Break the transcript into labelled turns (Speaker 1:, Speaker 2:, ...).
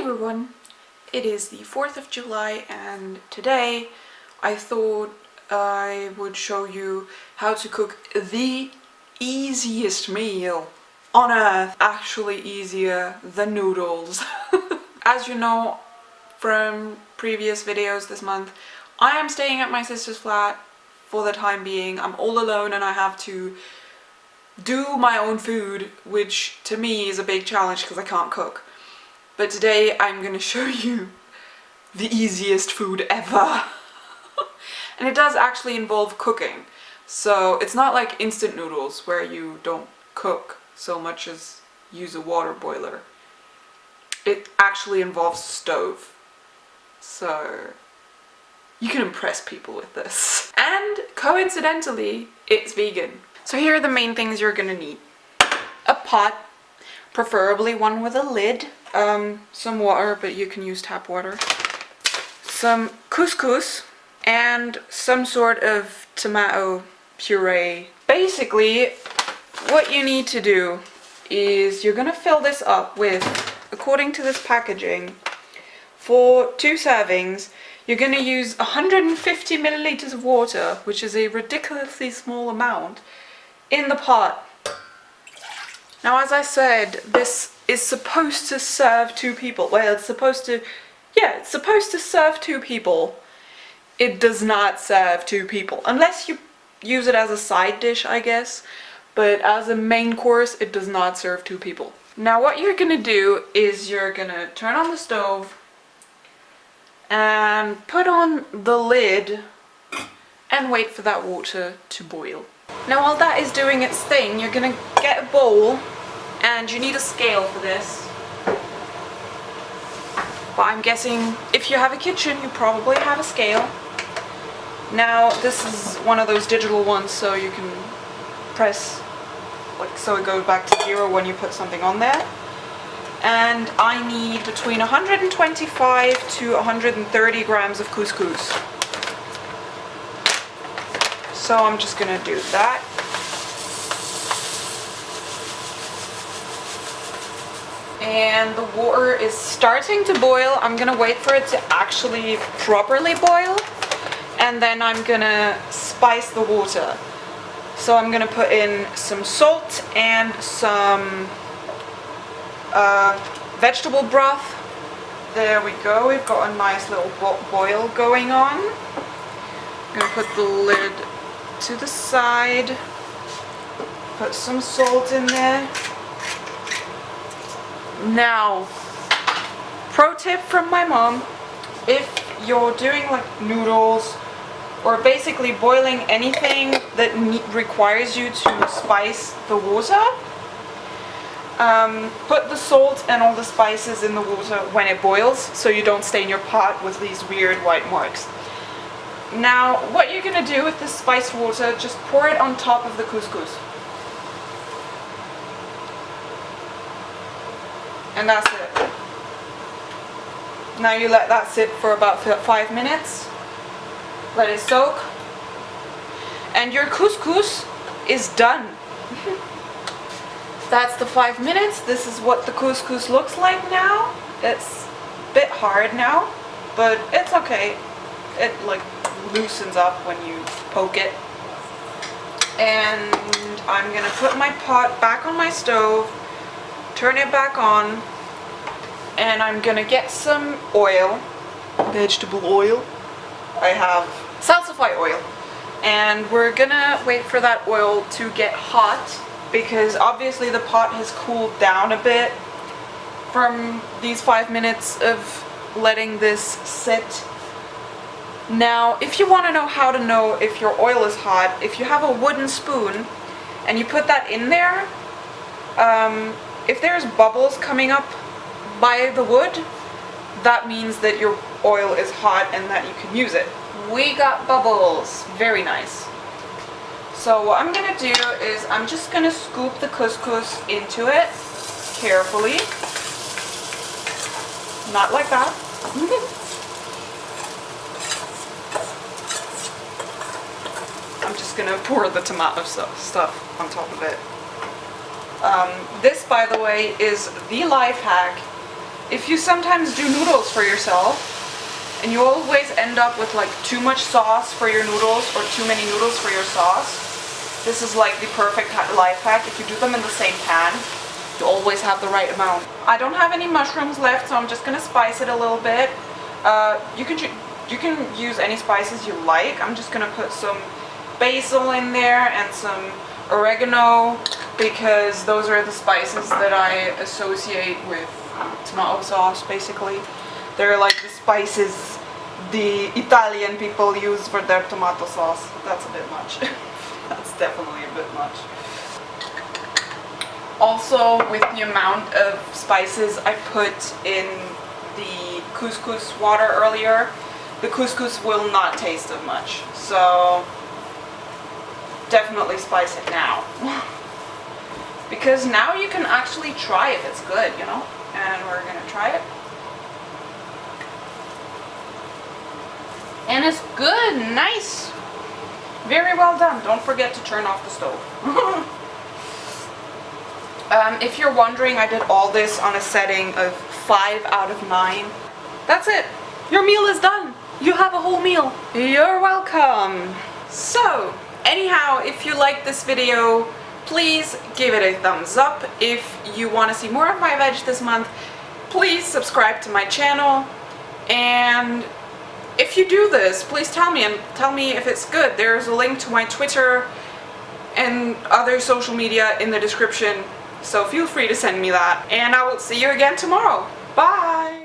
Speaker 1: everyone, it is the 4th of July and today I thought I would show you how to cook the easiest meal on earth, actually easier than noodles. As you know from previous videos this month, I am staying at my sister's flat for the time being. I'm all alone and I have to do my own food, which to me is a big challenge because I can't cook. But today I'm gonna show you the easiest food ever. And it does actually involve cooking. So it's not like instant noodles where you don't cook so much as use a water boiler. It actually involves a stove. So you can impress people with this. And coincidentally, it's vegan. So here are the main things you're gonna need. A pot, preferably one with a lid. Some water, but you can use tap water. Some couscous and some sort of tomato puree. Basically, what you need to do is you're gonna fill this up with, according to this packaging, for 2 servings, you're gonna use 150 milliliters of water, which is a ridiculously small amount, in the pot. Now, as I said, this is supposed to serve 2 people. Well, it's supposed to serve 2 people. It does not serve 2 people, unless you use it as a side dish, I guess. But as a main course, it does not serve 2 people. Now, what you're gonna do is you're gonna turn on the stove and put on the lid and wait for that water to boil. Now, while that is doing its thing, you're gonna get a bowl, and you need a scale for this. But I'm guessing if you have a kitchen, you probably have a scale. Now, this is one of those digital ones, so you can press, like, so it goes back to 0 when you put something on there. And I need between 125 to 130 grams of couscous. So I'm just gonna do that. And the water is starting to boil. I'm gonna wait for it to actually properly boil, and then I'm gonna spice the water. So I'm gonna put in some salt and some vegetable broth. There we go, we've got a nice little boil going on. I'm gonna put the lid to the side, put some salt in there. Now, pro tip from my mom, if you're doing like noodles or basically boiling anything that requires you to spice the water, put the salt and all the spices in the water when it boils so you don't stain your pot with these weird white marks. Now, what you're gonna do with this spiced water, just pour it on top of the couscous. And that's it. Now you let that sit for about 5 minutes. Let it soak. And your couscous is done. That's the 5 minutes. This is what the couscous looks like now. It's a bit hard now, but it's okay. It like loosens up when you poke it. And I'm gonna put my pot back on my stove, turn it back on, and I'm gonna get some oil, vegetable oil. I have salsify oil, and we're gonna wait for that oil to get hot because obviously the pot has cooled down a bit from these 5 minutes of letting this sit. Now, if you want to know how to know if your oil is hot, if you have a wooden spoon and you put that in there, if there's bubbles coming up by the wood, that means that your oil is hot and that you can use it. We got bubbles. Very nice. So what I'm gonna do is I'm just gonna scoop the couscous into it carefully. Not like that. I'm just gonna pour the tomato stuff on top of it. This, by the way, is the life hack if you sometimes do noodles for yourself and you always end up with like too much sauce for your noodles or too many noodles for your sauce, this is like the perfect life hack. If you do them in the same pan, you always have the right amount. I don't have any mushrooms left, so I'm just gonna spice it a little bit. You can use any spices you like. I'm just gonna put some basil in there and some oregano because those are the spices that I associate with tomato sauce, basically. They're like the spices the Italian people use for their tomato sauce. That's a bit much. That's definitely a bit much. Also, with the amount of spices I put in the couscous water earlier, the couscous will not taste of much. So definitely spice it now. Because now you can actually try if it's good, you know? And we're gonna try it. And it's good, nice. Very well done. Don't forget to turn off the stove. If you're wondering, I did all this on a setting of 5 out of 9. That's it. Your meal is done. You have a whole meal. You're welcome. So, anyhow, if you like this video, please give it a thumbs up. If you want to see more of my veg this month, please subscribe to my channel. And if you do this, please tell me if it's good. There's a link to my Twitter and other social media in the description, so feel free to send me that. And I will see you again tomorrow. Bye!